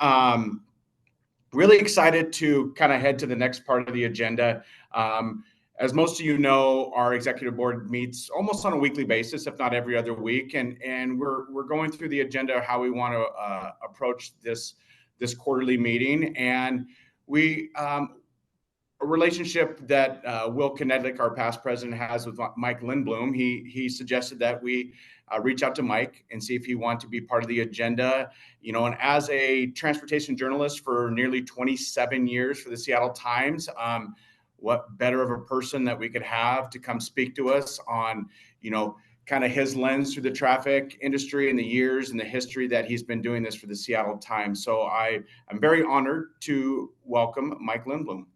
Um, really excited to kind of head to the next part of the agenda. As most of you know, our executive board meets almost on a weekly basis, if not every other week, and we're going through the agenda how we want to approach this quarterly meeting, and we a relationship that Will Kinedlick, our past president, has with Mike Lindblom. He suggested that we reach out to Mike and see if he wants to be part of the agenda. You know, and as a transportation journalist for nearly 27 years for the Seattle Times, what better of a person that we could have to come speak to us on, you know, kind of his lens through the traffic industry and the years and the history that he's been doing this for the Seattle Times. So I'm very honored to welcome Mike Lindblom.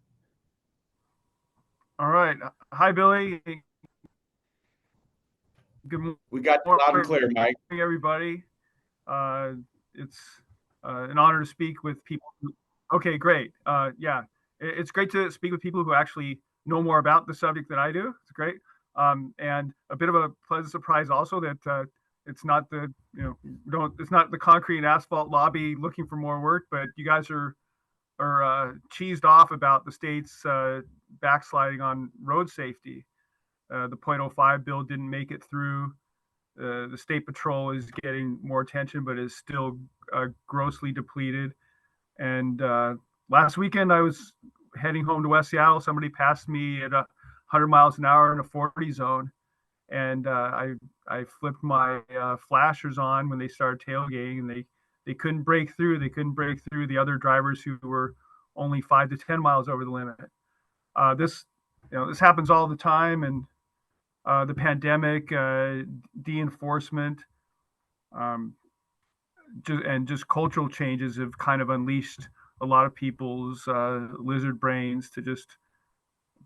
All right. Hi, Billy. Good morning. We got you loud and clear, Mike. Everybody. It's an honor to speak with people. Okay, great. Yeah, it's great to speak with people who actually know more about the subject than I do. It's great. And a bit of a pleasant surprise also that it's not the, it's not the concrete and asphalt lobby looking for more work, but you guys are cheesed off about the state's backsliding on road safety. The .05 bill didn't make it through. The state patrol is getting more attention, but is still grossly depleted. And last weekend, I was heading home to West Seattle. Somebody passed me at 100 miles an hour in a 40 zone. And I flipped my flashers on when they started tailgating, and they couldn't break through. They couldn't break through the other drivers who were only 5 to 10 miles over the limit. This happens all the time, and the pandemic, de-enforcement, just cultural changes have kind of unleashed a lot of people's lizard brains to just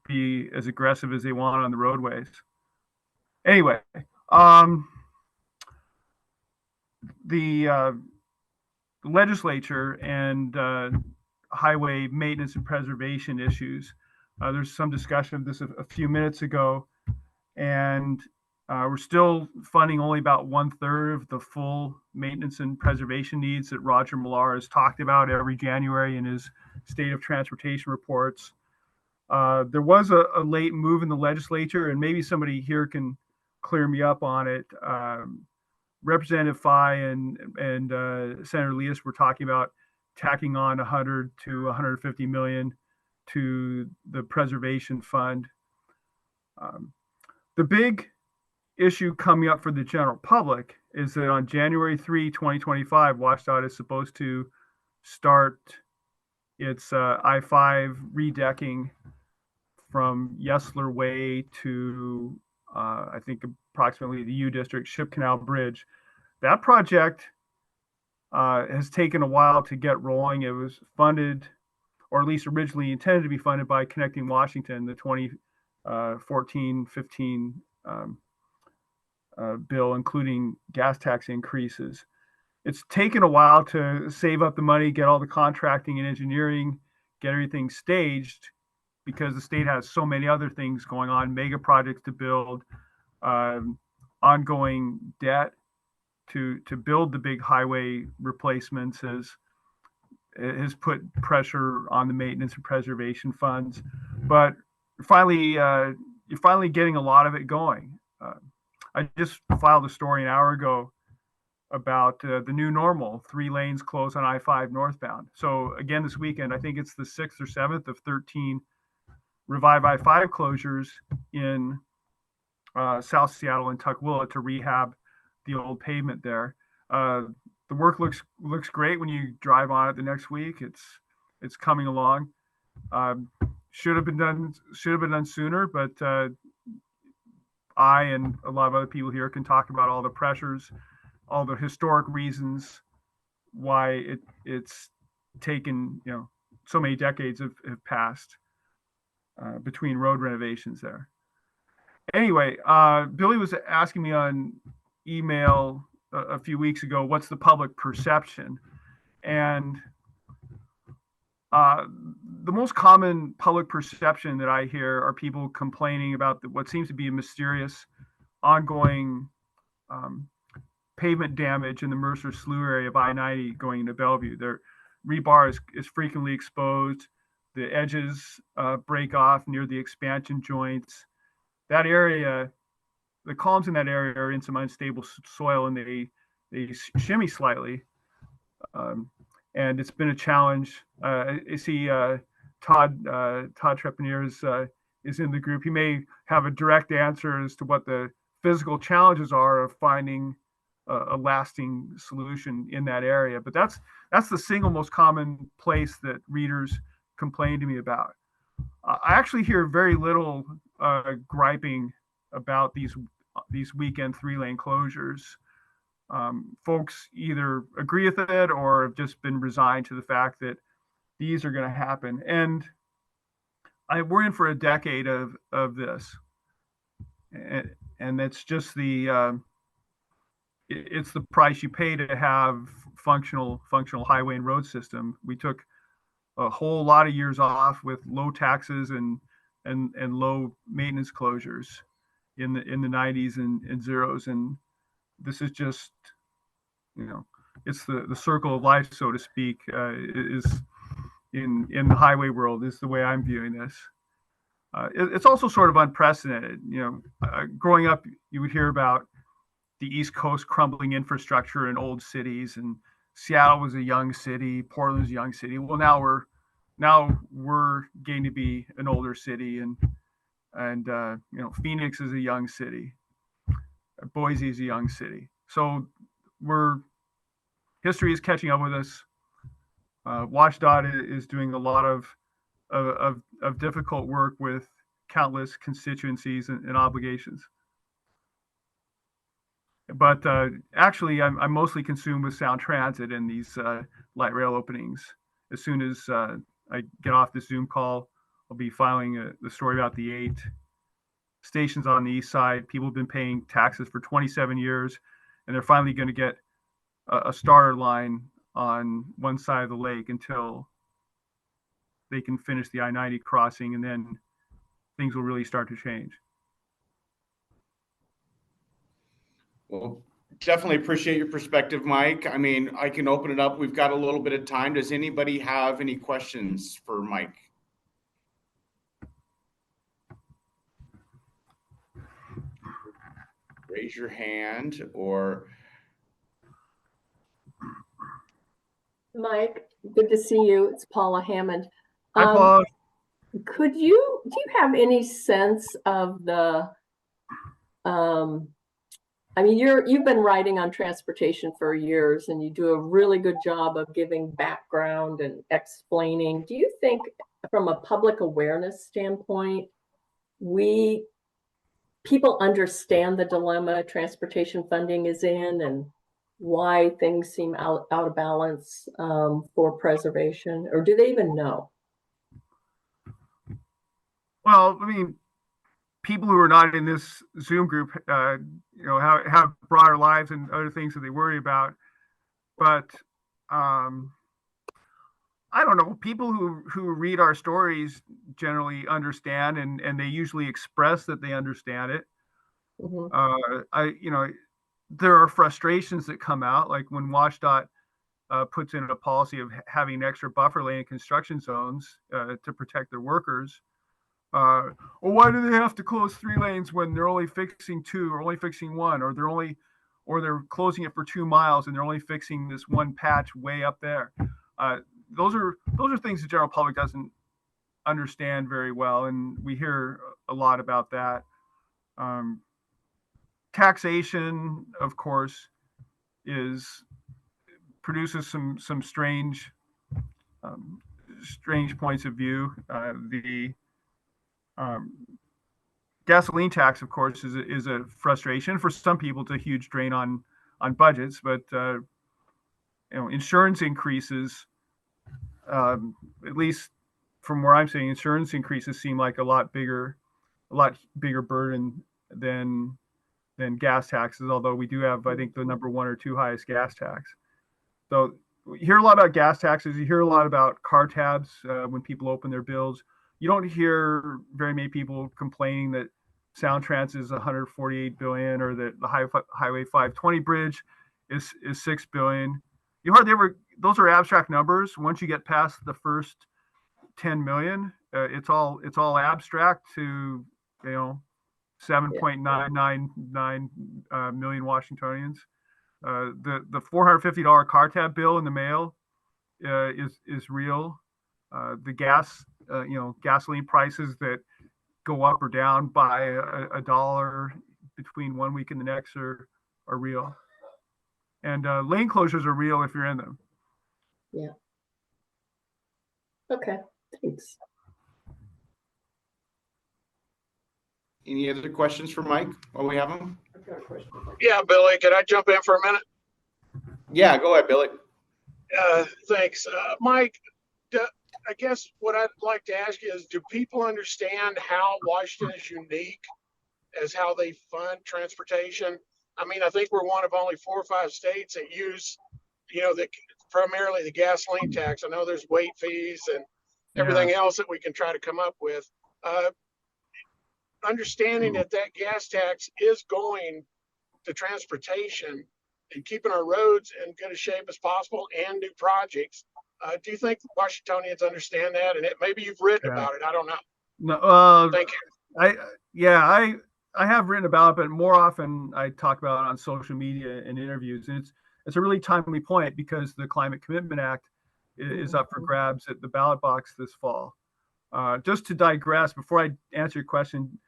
be as aggressive as they want on the roadways. Anyway, the legislature and highway maintenance and preservation issues. There's some discussion of this a few minutes ago, and we're still funding only about 1/3 of the full maintenance and preservation needs that Roger Millar has talked about every January in his State of Transportation reports. There was a late move in the legislature, and maybe somebody here can clear me up on it. Representative Fye and Senator Leas were talking about tacking on 100 to 150 million to the preservation fund. The big issue coming up for the general public is that on January 3, 2025, WSGRTA is supposed to start its I-5 redecking from Yesler Way to, I think, approximately the U District Ship Canal Bridge. That project has taken a while to get rolling. It was funded, or at least originally intended to be funded by Connecting Washington, the 2014-15 bill, including gas tax increases. It's taken a while to save up the money, get all the contracting and engineering, get everything staged, because the state has so many other things going on, mega projects to build, ongoing debt to build the big highway replacements has put pressure on the maintenance and preservation funds. But you're finally getting a lot of it going. I just filed a story an hour ago about the new normal, 3 lanes closed on I-5 northbound. So again, this weekend, I think it's the 6th or 7th of 13 Revive I-5 closures in South Seattle and Tukwila to rehab the old pavement there. The work looks great when you drive on it the next week. It's coming along. Should have been done sooner, but I and a lot of other people here can talk about all the pressures, all the historic reasons why it's taken, so many decades have passed between road renovations there. Anyway, Billy was asking me on email a few weeks ago, what's the public perception? And the most common public perception that I hear are people complaining about what seems to be a mysterious ongoing pavement damage in the Mercer Slough area of I-90 going into Bellevue. rebar is frequently exposed. The edges break off near the expansion joints. That area, the columns in that area are in some unstable soil, and they shimmy slightly. And it's been a challenge. I see Todd Trepanier is in the group. He may have a direct answer as to what the physical challenges are of finding a lasting solution in that area. But that's the single most common place that readers complain to me about. I actually hear very little griping about these weekend 3-lane closures. Folks either agree with it or have just been resigned to the fact that these are going to happen. And we're in for a decade of this, and it's just it's the price you pay to have functional highway and road system. We took a whole lot of years off with low taxes and low maintenance closures in the 90s and zeros, and this is just, it's the circle of life, so to speak, is in the highway world, is the way I'm viewing this. It's also sort of unprecedented. Growing up, you would hear about the East Coast crumbling infrastructure in old cities, and Seattle was a young city, Portland was a young city. Well, now we're getting to be an older city, and Phoenix is a young city, Boise is a young city. So history is catching up with us. WSGRTA is doing a lot of difficult work with countless constituencies and obligations. But actually, I'm mostly consumed with Sound Transit and these light rail openings. As soon as I get off the Zoom call, I'll be filing the story about the 8 stations on the east side. People have been paying taxes for 27 years, and they're finally going to get a starter line on one side of the lake until they can finish the I-90 crossing, and then things will really start to change. Well, definitely appreciate your perspective, Mike. I mean, I can open it up. We've got a little bit of time. Does anybody have any questions for Mike? Raise your hand or... Mike, good to see you. It's Paula Hammond. Hi, Paula. Do you have any sense of the, I mean, you've been writing on transportation for years, and you do a really good job of giving background and explaining. Do you think, from a public awareness standpoint, people understand the dilemma transportation funding is in, and why things seem out of balance for preservation, or do they even know? Well, I mean, people who are not in this Zoom group, have broader lives and other things that they worry about. But I don't know. People who read our stories generally understand, and they usually express that they understand it. Mm-hmm. There are frustrations that come out, like when WSDOT puts in a policy of having an extra buffer lane in construction zones to protect their workers. Well, why do they have to close 3 lanes when they're only fixing 2 or only fixing 1, or they're closing it for 2 miles and they're only fixing this one patch way up there? Those are things the general public doesn't understand very well, and we hear a lot about that. Taxation, of course, produces some strange points of view. The gasoline tax, of course, is a frustration for some people. It's a huge drain on budgets, but insurance increases, at least from where I'm sitting, insurance increases seem like a lot bigger burden than gas taxes. Although we do have, I think, the number 1 or 2 highest gas tax. So you hear a lot about gas taxes. You hear a lot about car tabs when people open their bills. You don't hear very many people complaining that Sound Transit is $148 billion, or that the Highway 520 bridge is $6 billion. those are abstract numbers. Once you get past the first 10 million, it's all abstract to 7.999 million Washingtonians. The $450 car tab bill in the mail is real. The gasoline prices that go up or down by a dollar between 1 week and the next are real. And lane closures are real if you're in them. Yeah. Okay, thanks. Any other questions for Mike while we have him? I've got a question. Yeah, Billy, could I jump in for a minute? Yeah, go ahead, Billy. Thanks. Mike, I guess what I'd like to ask you is, do people understand how Washington is unique as how they fund transportation? I mean, I think we're one of only 4 or 5 states that use, primarily the gasoline tax. I know there's weight fees and everything else that we can try to come up with. Understanding that gas tax is going to transportation and keeping our roads in good a shape as possible and new projects. Do you think Washingtonians understand that? And maybe you've written about it. I don't know. No, Thank you. I have written about it, but more often I talk about it on social media and interviews. And it's a really timely point because the Climate Commitment Act is up for grabs at the ballot box this fall. Just to digress, before I answer your question,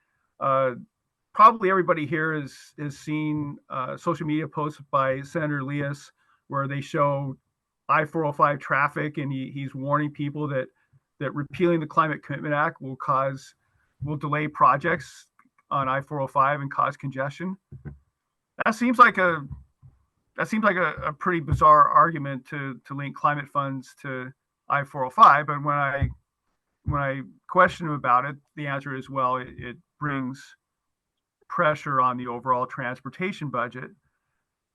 probably everybody here has seen social media posts by Senator Leas where they show I-405 traffic, and he's warning people that repealing the Climate Commitment Act will delay projects on I-405 and cause congestion. That seems like a pretty bizarre argument to link climate funds to I-405. But when I question him about it, the answer is, well, it brings pressure on the overall transportation budget.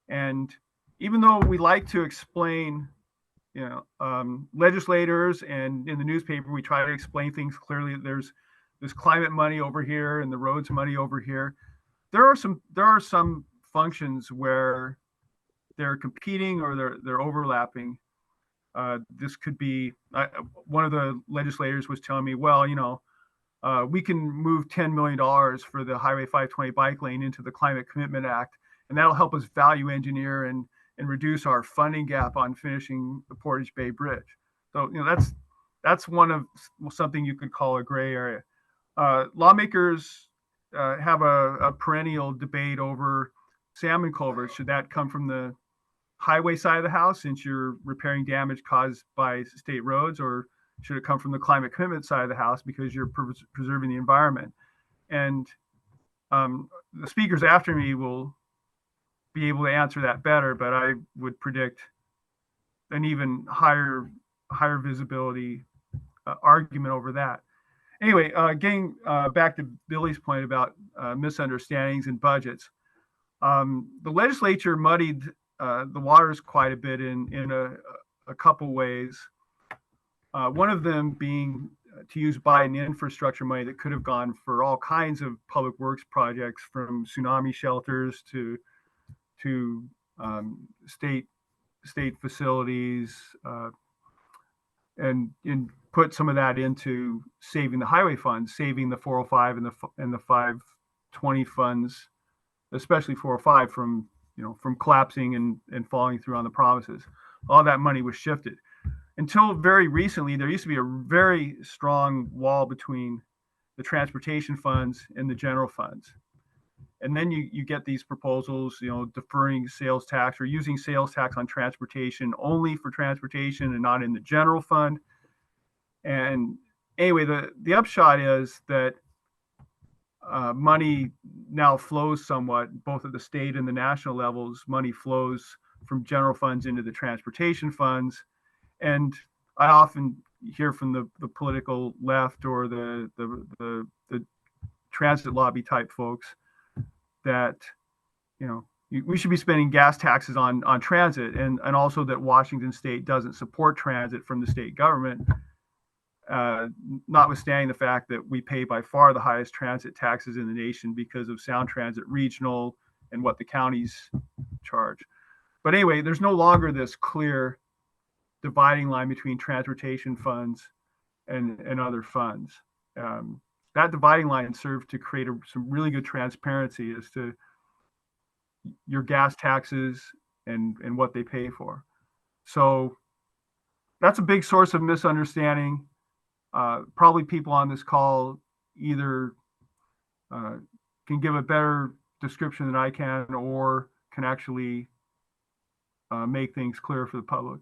And even though we like to explain, legislators, and in the newspaper we try to explain things clearly, there's climate money over here and the roads money over here. There are some functions where they're competing or they're overlapping. This could be one of the legislators was telling me, well, we can move $10 million for the Highway 520 bike lane into the Climate Commitment Act, and that'll help us value engineer and reduce our funding gap on finishing the Portage Bay Bridge. So that's one of something you could call a gray area. Lawmakers have a perennial debate over salmon culverts. Should that come from the highway side of the house since you're repairing damage caused by state roads, or should it come from the climate commitment side of the house because you're preserving the environment? And the speakers after me will be able to answer that better, but I would predict an even higher visibility argument over that. Anyway, getting back to Billy's point about misunderstandings and budgets, the legislature muddied the waters quite a bit in a couple ways. One of them being to use Biden infrastructure money that could have gone for all kinds of public works projects, from tsunami shelters to state facilities, and put some of that into saving the highway funds, saving the 405 and the 520 funds, especially 405 from collapsing and falling through on the promises. All that money was shifted. Until very recently, there used to be a very strong wall between the transportation funds and the general funds. And then you get these proposals, deferring sales tax or using sales tax on transportation only for transportation and not in the general fund. And anyway, the upshot is that money now flows somewhat, both at the state and the national levels. Money flows from general funds into the transportation funds. And I often hear from the political left or the transit lobby type folks that we should be spending gas taxes on transit, and also that Washington State doesn't support transit from the state government, notwithstanding the fact that we pay by far the highest transit taxes in the nation because of Sound Transit Regional and what the counties charge. But anyway, there's no longer this clear dividing line between transportation funds and other funds. That dividing line served to create some really good transparency as to your gas taxes and what they pay for. So that's a big source of misunderstanding. Probably people on this call either can give a better description than I can, or can actually make things clear for the public.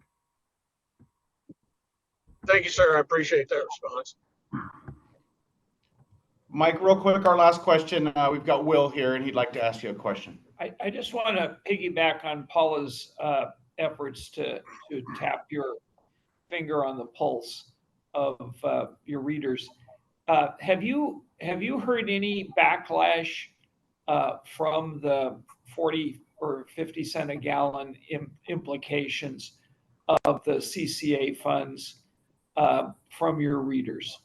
Thank you, sir. I appreciate that response. Mike, real quick, our last question. We've got Will here, and he'd like to ask you a question. I just want to piggyback on Paula's efforts to tap your finger on the pulse of your readers. Have you heard any backlash from the 40 or 50 cent a gallon implications of the CCA funds from your readers?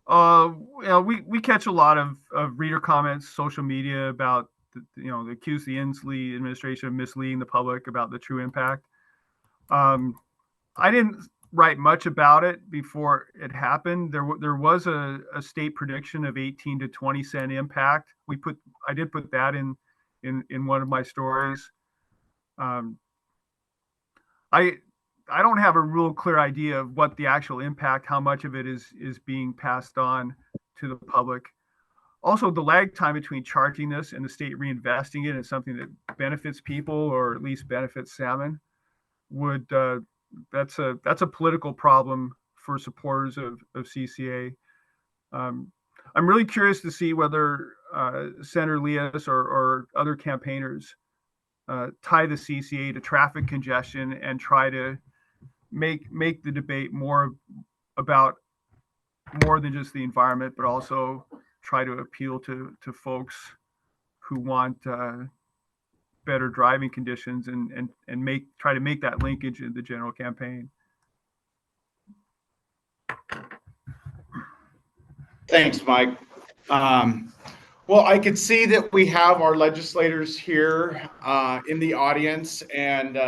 We catch a lot of reader comments, social media about they accuse the Inslee administration of misleading the public about the true impact. I didn't write much about it before it happened. There was a state prediction of 18 to 20 cent impact. I did put that in one of my stories. I don't have a real clear idea of what the actual impact, how much of it is being passed on to the public. Also, the lag time between charging this and the state reinvesting it in something that benefits people, or at least benefits salmon, that's a political problem for supporters of CCA. I'm really curious to see whether Senator Leas or other campaigners tie the CCA to traffic congestion and try to make the debate more about more than just the environment, but also try to appeal to folks who want better driving conditions and try to make that linkage in the general campaign. Thanks, Mike. Well, I could see that we have our legislators here in the audience, and